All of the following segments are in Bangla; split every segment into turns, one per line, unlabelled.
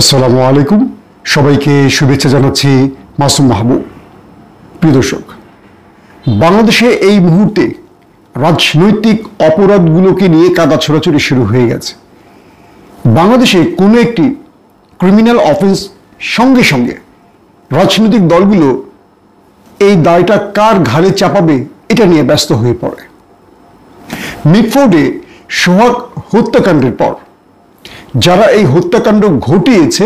আসসালামু আলাইকুম, সবাইকে শুভেচ্ছা জানাচ্ছি মাসুম মাহবুব। প্রিয় দর্শক, বাংলাদেশে এই মুহূর্তে রাজনৈতিক অপরাধগুলোকে নিয়ে কাদা ছোড়াছুড়ি শুরু হয়ে গেছে। বাংলাদেশে কোনো একটি ক্রিমিনাল অফেন্স সঙ্গে সঙ্গে রাজনৈতিক দলগুলো এই দায়টা কার ঘাড়ে চাপাবে এটা নিয়ে ব্যস্ত হয়ে পড়ে। মিটফোর্ডে সোহাগ হত্যাকাণ্ডের পর যারা এই হত্যাকাণ্ড ঘটিয়েছে,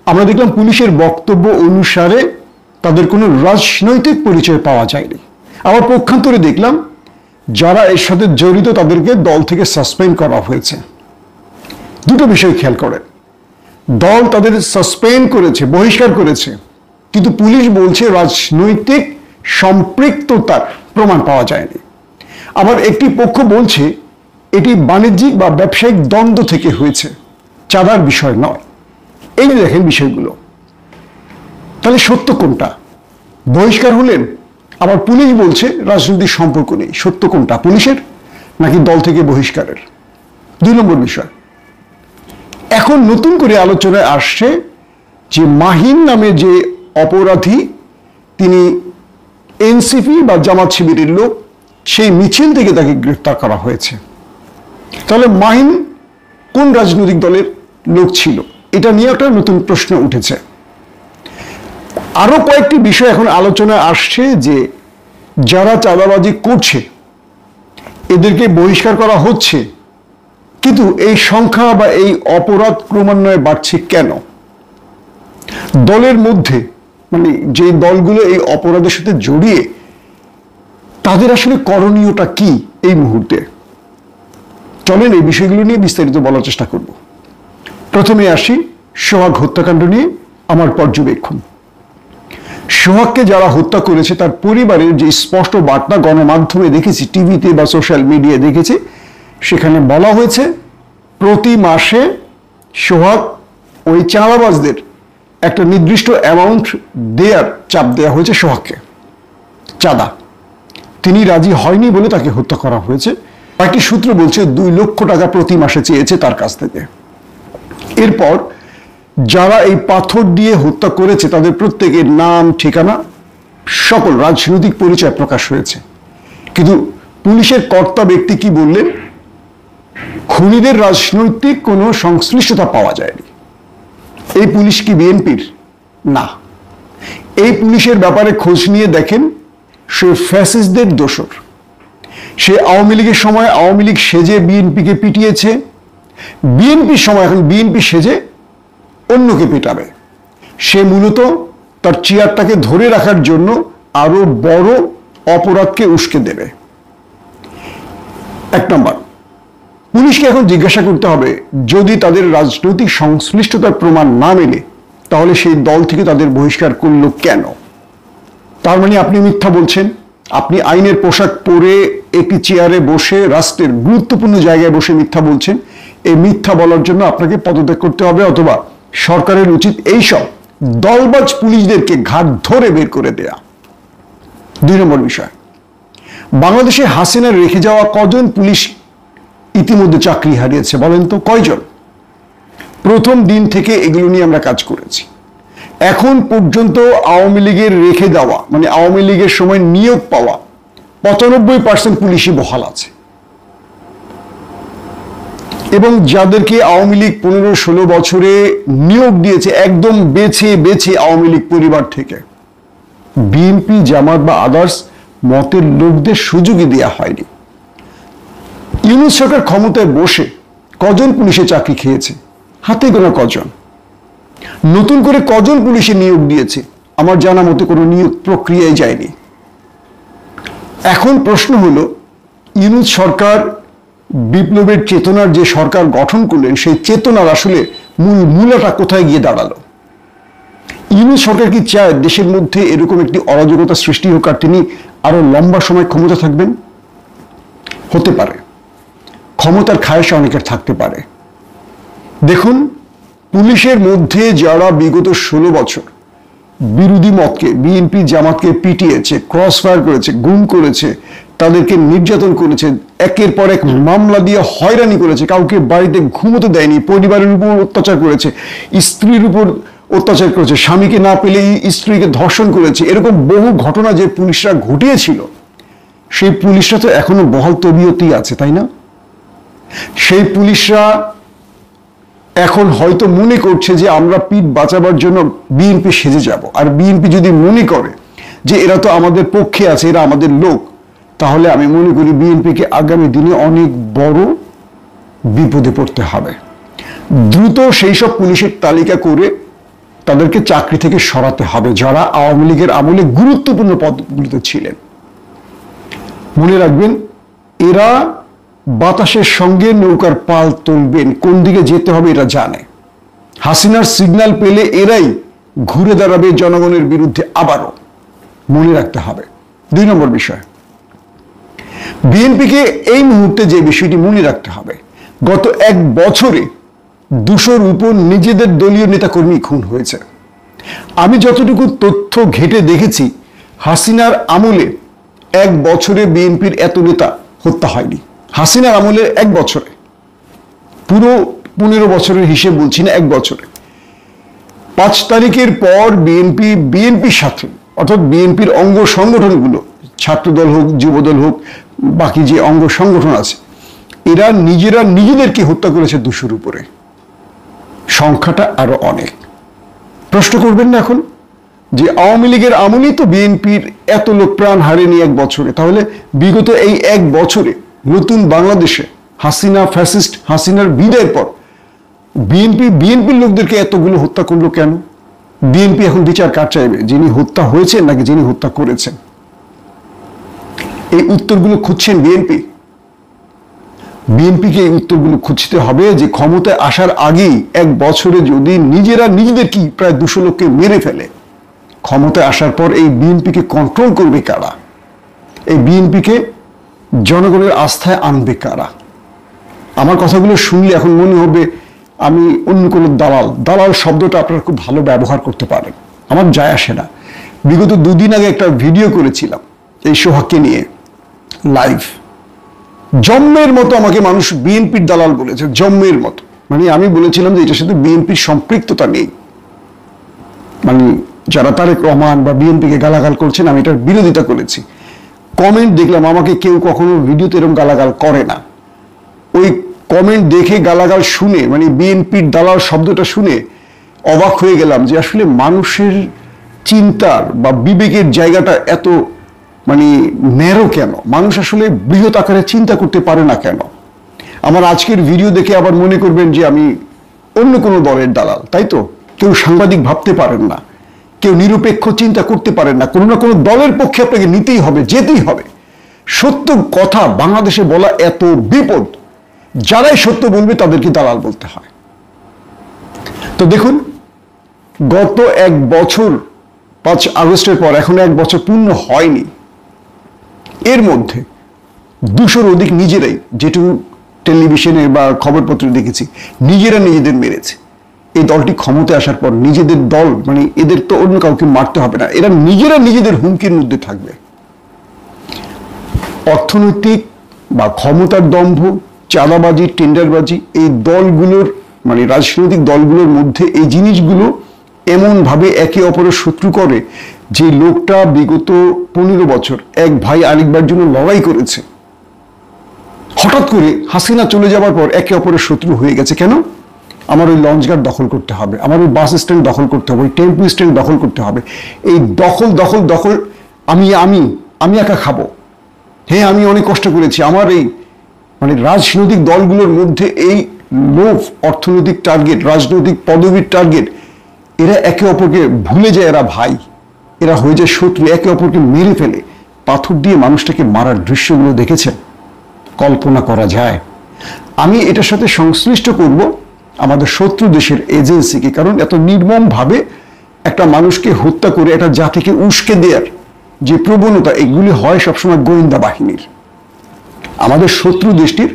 আমরা দেখলাম পুলিশের বক্তব্য অনুসারে তাদের কোনো রাজনৈতিক পরিচয় পাওয়া যায়নি। আবার পক্ষান্তরে দেখলাম যারা এর সাথে জড়িত তাদেরকে দল থেকে সাসপেন্ড করা হয়েছে। দুটো বিষয় খেয়াল করেন, দল তাদের সাসপেন্ড করেছে, বহিষ্কার করেছে, কিন্তু পুলিশ বলছে রাজনৈতিক সম্পৃক্ততার প্রমাণ পাওয়া যায়নি। আবার একটি পক্ষ বলছে এটি বাণিজ্যিক বা ব্যবসায়িক দ্বন্দ্ব থেকে হয়েছে, চাঁদার বিষয় নয়। এই যে দেখেন বিষয়গুলো, তাহলে সত্য কোনটা? বহিষ্কার হলেন, আবার পুলিশ বলছে রাজনৈতিক সম্পর্ক নেই। সত্য কোনটা, পুলিশের নাকি দল থেকে বহিষ্কারের? 2 নম্বর বিষয়, এখন নতুন করে আলোচনায় আসছে যে মাহিন নামে যে অপরাধী, তিনি এনসিপি বা জামাত শিবিরের লোক, সেই মিছিল থেকে তাকে গ্রেফতার করা হয়েছে। তাহলে মাহিন কোন রাজনৈতিক দলের লোক ছিল? এটা নিয়ে একটা নতুন প্রশ্ন উঠেছে। আরো কয়েকটি বিষয় এখন আলোচনায় আসছে যে যারা চাঁদাবাজি করছে এদেরকে বহিষ্কার করা হচ্ছে, কিন্তু এই সংখ্যা বা এই অপরাধ ক্রমান্বয়ে বাড়ছে কেন? দলের মধ্যে মানে যে দলগুলো এই অপরাধের সাথে জড়িয়ে, তাদের আসলে করণীয়টা কি এই মুহূর্তে? চলেন এই বিষয়গুলো নিয়ে বিস্তারিত বলার চেষ্টা করব। প্রথমে আসি সোহাগ হত্যাকাণ্ড নিয়ে আমার পর্যবেক্ষণ। সোহাগকে যারা হত্যা করেছে তার পরিবারের যে স্পষ্ট বার্তা গণমাধ্যমে দেখেছি, টিভিতে বা সোশ্যাল মিডিয়ায় দেখেছি, সেখানে বলা হয়েছে প্রতি মাসে সোহাগ ওই চাঁদাবাজদের একটা নির্দিষ্ট অ্যামাউন্ট দেয়ার চাপ দেওয়া হয়েছে সোহাগকে, চাঁদা। তিনি রাজি হয়নি বলে তাকে হত্যা করা হয়েছে। একটি সূত্র বলছে 2 লক্ষ টাকা প্রতি মাসে চেয়েছে তার কাছ থেকে। এরপর যারা এই পাথর দিয়ে হত্যা করেছে তাদের প্রত্যেকের নাম, ঠিকানা, সকল রাজনৈতিক পরিচয় প্রকাশ হয়েছে। কিন্তু পুলিশের কর্তা ব্যক্তি কি বললেন? খুনিদের রাজনৈতিক কোনো সংশ্লিষ্টতা পাওয়া যায়নি। এই পুলিশ কি বিএনপির? না। এই পুলিশের ব্যাপারে খোঁজ নিয়ে দেখেন, সে ফ্যাসিস্টদের দোসর। সে আওয়ামী লীগের সময় আওয়ামী লীগ সেজে বিএনপিকে পিটিয়েছে, বিএনপির সময় এখন বিএনপি সেজে অন্যকে পেটাবে। সে মূলত তার চেয়ারটাকে ধরে রাখার জন্য আরো বড় অপরাধকে উস্কে দেবে। 1 নম্বর, পুলিশকে এখন জিজ্ঞাসা করতে হবে, যদি তাদের রাজনৈতিক সংশ্লিষ্টতার প্রমাণ না মেলে তাহলে সেই দল থেকে তাদের বহিষ্কার করলো কেন? তার মানে আপনি মিথ্যা বলছেন। আপনি আইনের পোশাক পরে একটি চেয়ারে বসে রাষ্ট্রের গুরুত্বপূর্ণ জায়গায় বসে মিথ্যা বলছেন। এই মিথ্যা বলার জন্য আপনাকে পদত্যাগ করতে হবে, অথবা সরকারের উচিত এইসব দলবাজ পুলিশদেরকে ঘাট ধরে বের করে দেয়া। 2 নম্বর বিষয়, বাংলাদেশে হাসিনার রেখে যাওয়া কজন পুলিশ ইতিমধ্যে চাকরি হারিয়েছে বলেন তো? কয়জন? প্রথম দিন থেকে এগুলো নিয়ে আমরা কাজ করেছি। এখন পর্যন্ত আওয়ামী লীগের রেখে দেওয়া, মানে আওয়ামী লীগের সময় নিয়োগ পাওয়া 95% পুলিশই বহাল আছে। এবং যাদেরকে আওয়ামী লীগ 15-16 বছরে নিয়োগ দিয়েছে একদম বেছে বেছে আওয়ামী লীগ পরিবার থেকে, বিএনপি, জামাত বা আদার্স মতের লোকদের সুযোগই দেওয়া হয়নি। ইউনূস সরকার ক্ষমতায় বসে কজন পুলিশে চাকরি খেয়েছে? হাতে গোনা কজন। নতুন করে কজন পুলিশে নিয়োগ দিয়েছে? আমার জানা মতে কোনো নিয়োগ প্রক্রিয়ায় যায়নি। এখন প্রশ্ন হলো, ইউনূস সরকার বিপ্লবের চেতনার যে সরকার গঠন করলেন, সেই চেতনার আসলে মূলটা কোথায় গিয়ে দাঁড়ালো? ইউনূস সরকার কি চায় দেশের মধ্যে এরকম একটি অরাজকতা সৃষ্টি হোক আর তিনি আরো লম্বা সময় ক্ষমতা থাকবেন? হতে পারে, ক্ষমতার খায়েশ অনেকের থাকতে পারে। দেখুন, পুলিশের মধ্যে যারা বিগত 16 বছর বিরোধী মতকে, বিএনপি জামাতকে পিটিয়েছে, ক্রস ফায়ার করেছে, গুম করেছে, তাদেরকে নির্যাতন করেছে, একের পর এক মামলা দিয়ে হয়রানি করেছে, কাউকে বাড়িতে ঘুমোতে দেয়নি, পরিবারের উপর অত্যাচার করেছে, স্ত্রীর উপর অত্যাচার করেছে, স্বামীকে না পেলে স্ত্রীকে ধর্ষণ করেছে, এরকম বহু ঘটনা যে পুলিশরা ঘটিয়েছিল, সেই পুলিশরা তো এখনো বহাল তবিয়তেই আছে, তাই না? সেই পুলিশরা এখন হয়তো মনে করছে যে আমরা পিঠ বাঁচাবার জন্য বিএনপি সেজে যাব, আর বিএনপি যদি মনে করে যে এরা তো আমাদের পক্ষে আছে, এরা আমাদের লোক, তাহলে আমি মনে করি বিএনপিকে আগামী দিনে অনেক বড় বিপদে পড়তে হবে। দ্রুত সেই সব পুলিশের তালিকা করে তাদেরকে চাকরি থেকে সরাতে হবে যারা আওয়ামী লীগের আমলে গুরুত্বপূর্ণ পদগুলোতে ছিলেন। মনে রাখবেন, এরা বাতাসের সঙ্গে নৌকার পাল তুলবেন, কোন দিকে যেতে হবে এরা জানে। হাসিনার সিগন্যাল পেলে এরাই ঘুরে দাঁড়াবে জনগণের বিরুদ্ধে আবারও, মনে রাখতে হবে। 2 নম্বর বিষয়, বিএনপিকে এই মুহূর্তে যে বিষয়টি মনে রাখতে হবে, গত 1 বছরে 200-র উপর নিজেদের দলীয় নেতাকর্মী খুন হয়েছে। আমি যতটুকু তথ্য ঘেটে দেখেছি, হাসিনার আমলে 1 বছরে বিএনপির এত নেতা হত্যা হয়নি। হাসিনার আমলে 1 বছরে, পুরো 15 বছরের হিসেব বলছি না, 1 বছরে 5 তারিখের পর বিএনপির সাথে, অর্থাৎ বিএনপির অঙ্গ সংগঠনগুলো, ছাত্রদল হোক, যুবদল হোক, বাকি যে অঙ্গ সংগঠন আছে, এরা নিজেদেরকে হত্যা করেছে 200-র উপরে। সংখ্যাটা আরো অনেক। প্রশ্ন করবেন না এখন যে আওয়ামী লীগের আমলেই তো বিএনপির এত লোক প্রাণ হারেনি 1 বছরে, তাহলে বিগত এই 1 বছরে নতুন বাংলাদেশে হাসিনা ফ্যাসিস্ট হাসিনার বিদায়ের পর বিএনপির লোকদেরকে এতগুলো হত্যা করলো কেন? বিএনপি এখন বিচার কার চাইবে, যিনি হত্যা হয়েছেন নাকি যিনি হত্যা করেছেন? এই উত্তরগুলো খুঁজছেন বিএনপিকে এই উত্তরগুলো খুঁজতে হবে যে ক্ষমতায় আসার আগেই 1 বছরে যদি নিজেদের কি প্রায় 200 লোককে মেরে ফেলে, ক্ষমতায় আসার পর এই বিএনপিকে কন্ট্রোল করবে কারা? এই বিএনপিকে জনগণের আস্থায় আনবে কারা? আমার কথাগুলো শুনলে এখন মনে হবে আমি অন্য কোনো দালাল শব্দটা আপনারা খুব ভালো ব্যবহার করতে পারেন, আমার যায় আসে না। বিগত 2 দিন আগে একটা ভিডিও করেছিলাম এই সোহাগকে নিয়ে, লাইভ। জম্মের মতো আমাকে মানুষ বিএনপির দালাল বলেছে, জম্মের মতো। মানে আমি বলেছিলাম যে এটার সাথে বিএনপির সম্পৃক্ততা নেই, মানে যারা তারেক রহমান বা বিএনপিকে গালাগাল করছেন আমি এটার বিরোধিতা করেছি। কমেন্ট দেখলাম, আমাকে কেউ কখনো ভিডিওতে এরকম গালাগাল করে না। ওই কমেন্ট দেখে গালাগাল শুনে, মানে বিএনপির দালাল শব্দটা শুনে অবাক হয়ে গেলাম যে আসলে মানুষের চিন্তার বা বিবেকের জায়গাটা এত মানে ন্যারো কেন? মানুষ আসলে বৃহৎ আকারে চিন্তা করতে পারে না কেন? আমার আজকের ভিডিও দেখে আবার মনে করবেন যে আমি অন্য কোনো দলের দালাল, তাই তো? কেউ সাংবাদিক ভাবতে পারেন না, কেউ নিরপেক্ষ চিন্তা করতে পারেন না, কোনো না কোনো দলের পক্ষে আপনাকে নিতেই হবে, যেতেই হবে। সত্য কথা বাংলাদেশে বলা এত বিপদ, যারাই সত্য বলবে তাদেরকে দালাল বলতে হয়। তো দেখুন, গত 1 বছর 5 আগস্টের পর এখন 1 বছর পূর্ণ হয়নি, এর মধ্যে 200-র অধিক নিজেরাই, যেটুকু টেলিভিশনে বা খবরপত্রে দেখেছি, নিজেদের মেরেছে। এই দলটি ক্ষমতায় আসার পর নিজেদের দল, মানে এদের তো অন্য কাউকে মারতে হবে না, এরা নিজেদের হুমকির মধ্যে থাকবে। অর্থনৈতিক বা ক্ষমতার দম্ভ, চাঁদাবাজি, টেন্ডারবাজি, এই দলগুলোর মানে রাজনৈতিক দলগুলোর মধ্যে এই জিনিসগুলো এমনভাবে একে অপরের শত্রু করে যে লোকটা বিগত 15 বছর এক ভাই আরেকবার জন্য লড়াই করেছে, হঠাৎ করে হাসিনা চলে যাওয়ার পর একে অপরের শত্রু হয়ে গেছে। কেন? আমার ওই লঞ্চঘাট দখল করতে হবে, আমার ওই বাস স্ট্যান্ড দখল করতে হবে, ওই টেম্পো স্ট্যান্ড দখল করতে হবে। এই দখল আমি একা খাবো। হ্যাঁ, আমি অনেক কষ্ট করেছি। আমার এই মানে রাজনৈতিক দলগুলোর মধ্যে এই লোভ, অর্থনৈতিক টার্গেট, রাজনৈতিক পদবীর টার্গেট, এরা একে অপরকে ভুলে যায়, এরা ভাই, এরা হয়ে যায় শত্রু, একে অপরকে মেরে ফেলে। পাথর দিয়ে মানুষটাকে মারার দৃশ্যগুলো দেখেছেন? কল্পনা করা যায়? আমি এটার সাথে সংশ্লিষ্ট করব আমাদের শত্রু দেশের এজেন্সিকে, কারণ এত নির্মমভাবে একটা মানুষকে হত্যা করে একটা জাতিকে উস্কে দেওয়ার যে প্রবণতা, এগুলি হয় সবসময় গোয়েন্দা বাহিনীর। আমাদের শত্রু দেশটির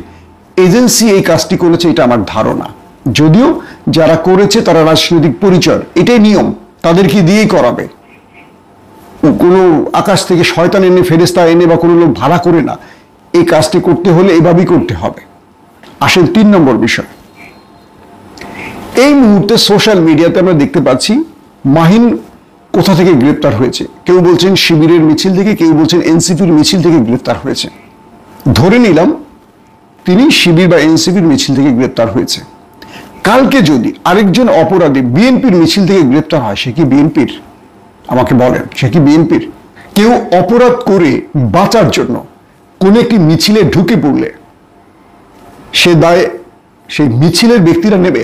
এজেন্সি এই কাজটি করেছে, এটা আমার ধারণা। যদিও যারা করেছে তারা রাজনৈতিক পরিচয়, এটাই নিয়ম, তাদেরকে দিয়েই করাবে। কোনো আকাশ থেকে শয়তান এনে ফেরেশতা এনে বা কোনো লোক ভাড়া করে না, এই কাজটি করতে হলে এভাবেই করতে হবে। আসেন 3 নম্বর বিষয়। এই মুহূর্তে সোশ্যাল মিডিয়াতে আমরা দেখতে পাচ্ছি মাহিন কোথা থেকে গ্রেপ্তার হয়েছে। কেউ বলছেন শিবিরের মিছিল থেকে, কেউ বলছেন এনসিপির মিছিল থেকে গ্রেপ্তার হয়েছে। ধরে নিলাম তিনি শিবির বা এনসিপির মিছিল থেকে গ্রেপ্তার হয়েছে। কালকে যদি আরেকজন অপরাধী বিএনপির মিছিল থেকে গ্রেপ্তার হয়, সে কি বিএনপির? আমাকে বলেন, সে কি বিএনপির? কেউ অপরাধ করে বাঁচার জন্য কোন একটি মিছিলে ঢুকে পড়লে সে দায় সেই মিছিলের ব্যক্তিরা নেবে।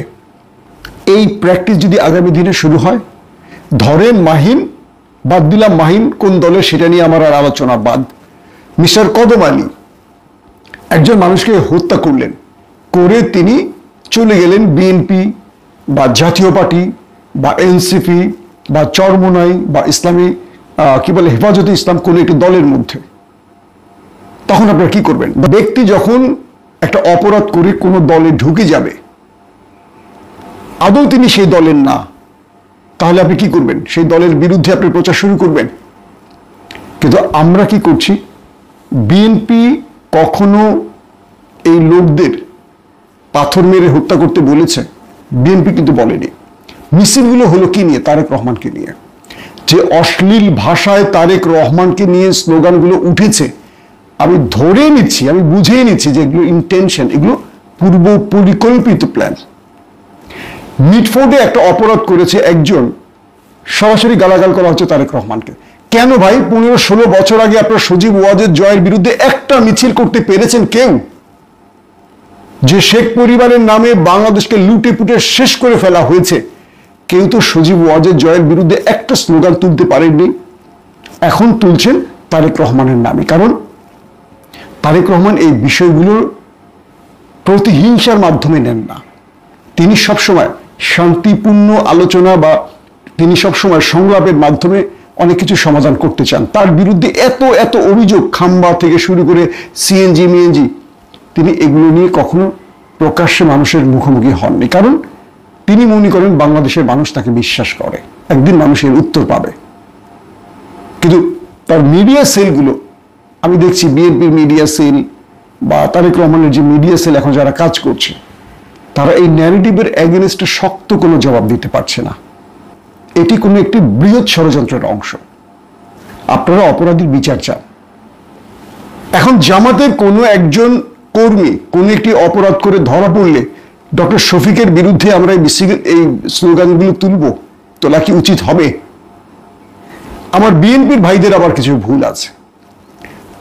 এই প্র্যাকটিস যদি আগামী দিনে শুরু হয়, ধরেন মাহিন, বাদ দিলাম মাহিন কোন দলের সেটা নিয়ে আমার আর আলোচনা বাদ, মিস্টার কদম আলী একজন মানুষকে হত্যা করলেন, করে তিনি চলে গেলেন বিএনপি বা জাতীয় পার্টি বা এনসিপি বা চরমোনাই বা ইসলামী কি বলে হেফাজতে ইসলাম কোন একটি দলের মধ্যে। তখন আপনারা কি করবেন? ব্যক্তি যখন একটা অপরাধ করে কোনো দলে ঢুকে যাবে, আদৌ তিনি সেই দলের না, তাহলে আপনি কি করবেন? সেই দলের বিরুদ্ধে আপনি প্রচার শুরু করবেন। কিন্তু আমরা কি করছি? বিএনপি কখনো এই লোকদের পাথর মেরে হত্যা করতে বলেছে? বিএনপি কিন্তু বলেনি। মিছিলগুলো হলো কি নিয়ে? তারেক রহমানকে নিয়ে। যে অশ্লীল ভাষায় তারেক রহমানকে নিয়ে স্লোগানগুলো উঠেছে, আমি ধরে নিচ্ছি, আমি বুঝেই নিচ্ছি যে এগুলো ইন্টেনশন, এগুলো পূর্ব পরিকল্পিত প্ল্যান। মিটফোর্ডে একটা অপরাধ করেছে একজন, সরাসরি গালাগাল করা হচ্ছে তারেক রহমানকে। কেন ভাই? 15-16 বছর আগে আপনার সজীব ওয়াজেদ জয়ের বিরুদ্ধে একটা মিছিল করতে পেরেছেন কেউ? যে শেখ পরিবারের নামে বাংলাদেশকে লুটে পুটে শেষ করে ফেলা হয়েছে, কেউ তো সজীব ওয়াজেদ জয়ের বিরুদ্ধে একটা স্লোগান তুলতে পারেননি। এখন তুলছেন তারেক রহমানের নামে, কারণ তারেক রহমান এই বিষয়গুলোর প্রতিহিংসার মাধ্যমে নেন না। তিনি সবসময় শান্তিপূর্ণ আলোচনা বা তিনি সবসময় সংলাপের মাধ্যমে অনেক কিছু সমাধান করতে চান। তার বিরুদ্ধে এত এত অভিযোগ, খাম্বা থেকে শুরু করে সিএনজি মিএনজি, তিনি এগুলো নিয়ে কখনো প্রকাশ্যে মানুষের মুখোমুখি হননি, কারণ তিনি মনে করেন বাংলাদেশের মানুষ তাকে বিশ্বাস করে, একদিন মানুষের উত্তর পাবে। কিন্তু তার মিডিয়া সেলগুলো আমি দেখছি, বিএনপির মিডিয়া সেল বা তারেক রহমানের যে মিডিয়া সেল এখন যারা কাজ করছে, তারা এই ন্যারেটিভের এগেনস্টে শক্ত কোনো জবাব দিতে পারছে না। এটি কোনো একটি বৃহৎ ষড়যন্ত্রের অংশ। আপনারা অপরাধীর বিচার চান। এখন জামাতের কোনো একজন কর্মী কোনো একটি অপরাধ করে ধরা পড়লে ডক্টর শফিকের বিরুদ্ধে আমরা এই স্লোগানগুলো তোলা কি উচিত হবে? আমার বিএনপির ভাইদের আবার কিছু ভুল আছে।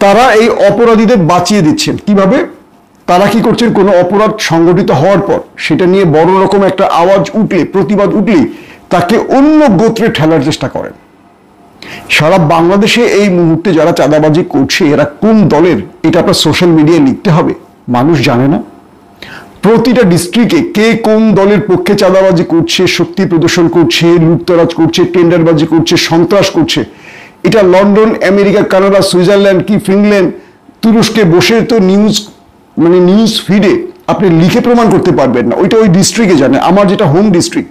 তারা এই অপরাধীদের বাঁচিয়ে দিচ্ছেন কিভাবে? তারা কি করছেন? কোনো অপরাধ সংগঠিত হওয়ার পর সেটা নিয়ে বড় রকম একটা আওয়াজ উঠলে, প্রতিবাদ উঠলেই তাকে অন্য গোত্রে ঠেলার চেষ্টা করেন। সারা বাংলাদেশে এই মুহূর্তে যারা চাঁদাবাজি করছে, এরা কোন দলের, এটা আপনার সোশ্যাল মিডিয়ায় লিখতে হবে? মানুষ জানে না। প্রতিটা ডিস্ট্রিক্টে কে কোন দলের পক্ষে চাঁদাবাজি করছে, শক্তি প্রদর্শন করছে, লুটতরাজ করছে, টেন্ডারবাজি করছে, সন্ত্রাস করছে, এটা লন্ডন, আমেরিকা, কানাডা, সুইজারল্যান্ড, কি ফিনল্যান্ড, তুরস্কে বসে তো নিউজ ফিডে আপনি লিখে প্রমাণ করতে পারবেন না। ওইটা ওই ডিস্ট্রিক্টে জানে। আমার যেটা হোম ডিস্ট্রিক্ট,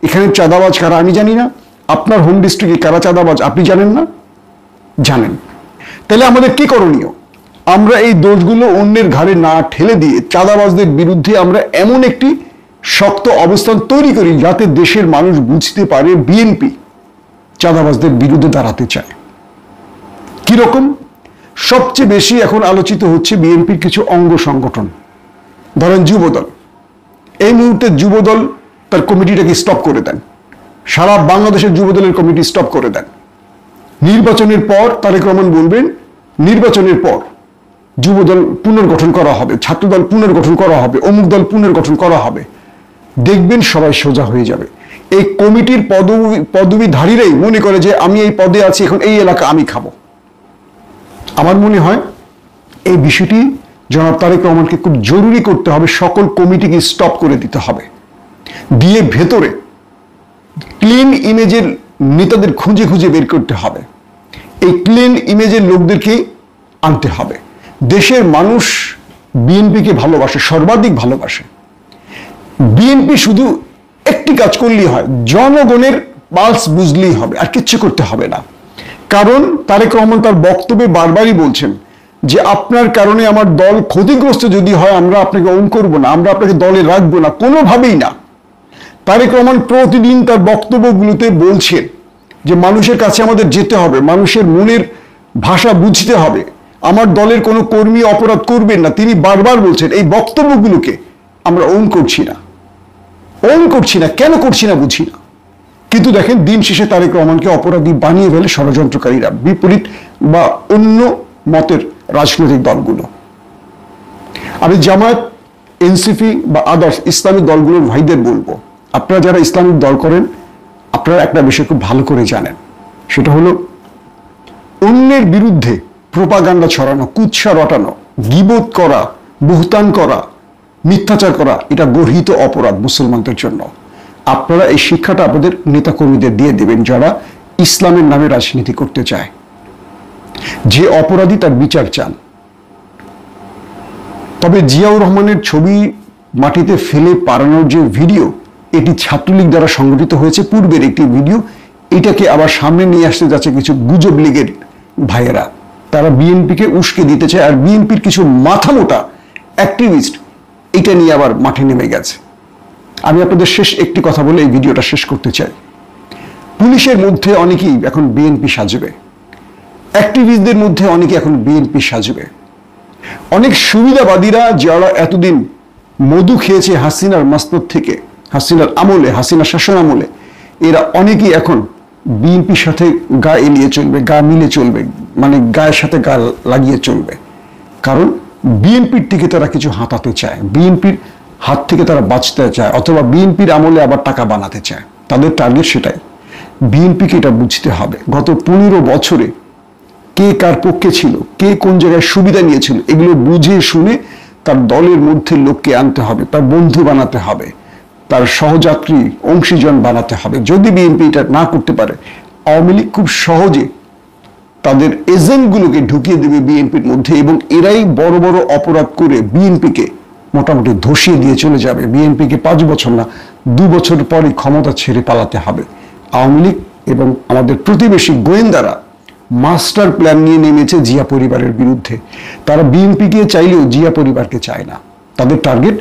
এখানে চাঁদাবাজ কারা আমি জানি না। আপনার হোম ডিস্ট্রিক্টে কারা চাঁদাবাজ আপনি জানেন না? জানেন। তাহলে আমাদের কি করণীয়? আমরা এই দোষগুলো অন্যের ঘাড়ে না ঠেলে দিয়ে চাঁদাবাজদের বিরুদ্ধে আমরা এমন একটি শক্ত অবস্থান তৈরি করি যাতে দেশের মানুষ বুঝতে পারে বিএনপি চাঁদাবাজদের বিরুদ্ধে দাঁড়াতে চায়। কিরকম? সবচেয়ে বেশি এখন আলোচিত হচ্ছে বিএনপির কিছু অঙ্গ সংগঠন, ধরেন যুবদল। এই মুহূর্তে যুবদল তার কমিটিটাকে স্টপ করে দেন, সারা বাংলাদেশের যুবদলের কমিটি স্টপ করে দেন। নির্বাচনের পর তারেক রহমান বলবেন নির্বাচনের পর যুবদল পুনর্গঠন করা হবে, ছাত্রদল পুনর্গঠন করা হবে, অমুক দল পুনর্গঠন করা হবে। দেখবেন সবাই সোজা হয়ে যাবে। এই কমিটির পদবীধারীরাই মনে করে যে আমি এই পদে আছি, এখন এই এলাকা আমি খাবো। আমার মনে হয় এই বিষয়টি জনাব তারেক রহমানকে খুব জরুরি করতে হবে, সকল কমিটিকে স্টপ করে দিতে হবে, দিয়ে ভেতরে ক্লিন ইমেজের নেতাদের খুঁজে খুঁজে বের করতে হবে। এই ক্লিন ইমেজের লোকদেরকে আনতে হবে। দেশের মানুষ বিএনপিকে ভালোবাসে, সর্বাধিক ভালোবাসে। বিএনপি শুধু একটি কাজ করলেই হয়, জনগণের পালস বুঝলেই হবে, আর কিচ্ছু করতে হবে না। কারণ তারেক রহমান তার বক্তব্যে বারবারই বলছেন যে আপনার কারণে আমার দল ক্ষতিগ্রস্ত যদি হয় আমরা আপনাকে অন করব না, আমরা আপনাকে দলে রাখবো না, কোনোভাবেই না। তারেক রহমান প্রতিদিন তার বক্তব্যগুলোতে বলছেন যে মানুষের কাছে আমাদের যেতে হবে, মানুষের মনের ভাষা বুঝতে হবে, আমার দলের কোনো কর্মী অপরাধ করবেন না। তিনি বারবার বলছেন। এই বক্তব্যগুলোকে আমরা অন করছি না, কেন করছি না বুঝি না। কিন্তু দেখেন দিন শেষে তারেক রহমানকে অপরাধী বানিয়ে ফেলে ষড়যন্ত্রকারীরা, বিপরীত বা অন্য মতের রাজনৈতিক দলগুলো। আমি জামায়াত, এনসিপি বা আদার্স ইসলামিক দলগুলোর ভাইদের বলবো, আপনারা যারা ইসলামিক দল করেন আপনারা একটা বিষয় খুব ভালো করে জানেন, সেটা হলো অন্যের বিরুদ্ধে প্রোপাগান্ডা ছড়ানো, কুৎসা রটানো, গীবত করা, বুহতান করা, মিথ্যাচার করা এটা গর্হিত অপরাধ মুসলমানদের জন্য। আপনারা এই শিক্ষাটা আপনাদের নেতাকর্মীদের দিয়ে দেবেন যারা ইসলামের নামে রাজনীতি করতে চায়। যে অপরাধী তার বিচার চান। তবে জিয়াউর রহমানের ছবি মাটিতে ফেলে পালানোর যে ভিডিও, এটি ছাত্রলীগ দ্বারা সংগঠিত হয়েছে, পূর্বের একটি ভিডিও। এটাকে আবার সামনে নিয়ে আসতে যাচ্ছে কিছু গুজব লীগের ভাইয়েরা। তারা বিএনপিকে উস্কে দিতে চায়, আর বিএনপির কিছু মাথামোটা অ্যাক্টিভিস্ট এটা নিয়ে আবার মাঠে নেমে গেছে। আমি আপনাদের শেষ একটি কথা বলে এই ভিডিওটা শেষ করতে চাই। পুলিশের মধ্যে অনেকেই এখন বিএনপি সাজবে, অ্যাক্টিভিস্টদের মধ্যে অনেকে এখন বিএনপি সাজবে। অনেক সুবিধাবাদীরা যারা এতদিন মধু খেয়েছে হাসিনার মাসনদ থেকে, হাসিনার আমলে, হাসিনার শাসন আমলে, এরা অনেকেই এখন বিএনপির সাথে গা এলিয়ে চলবে, গা মিলে চলবে, মানে গায়ের সাথে গা লাগিয়ে চলবে। কারণ বিএনপির থেকে তারা কিছু হাতাতে চায়, বিএনপির হাত থেকে তারা বাঁচতে চায়, অথবা বিএনপির আমলে আবার টাকা বানাতে চায়। তাদের টার্গেট সেটাই। বিএনপিকে এটা বুঝতে হবে গত 15 বছরে কে কার পক্ষে ছিল, কে কোন জায়গায় সুবিধা নিয়েছিল, এগুলো বুঝে শুনে তার দলের মধ্যে লোককে আনতে হবে, তার বন্ধু বানাতে হবে, তার সহযাত্রী অংশীজন বানাতে হবে। যদি বিএনপি এটা না করতে পারে, আওয়ামী লীগ খুব সহজে তাদের এজেন্টগুলোকে ঢুকিয়ে দেবে বিএনপির মধ্যে, এবং এরাই বড় বড় অপরাধ করে বিএনপিকে মোটামুটি ধসিয়ে দিয়ে চলে যাবে। বিএনপিকে 5 বছর না 2 বছর পরে ক্ষমতা ছেড়ে পালাতে হবে। আওয়ামী লীগ এবং আমাদের প্রতিবেশী গোয়েন্দারা মাস্টার প্ল্যান নিয়ে নেমেছে জিয়া পরিবারের বিরুদ্ধে। তারা বিএনপিকে চাইলেও জিয়া পরিবারকে চায় না। তাদের টার্গেট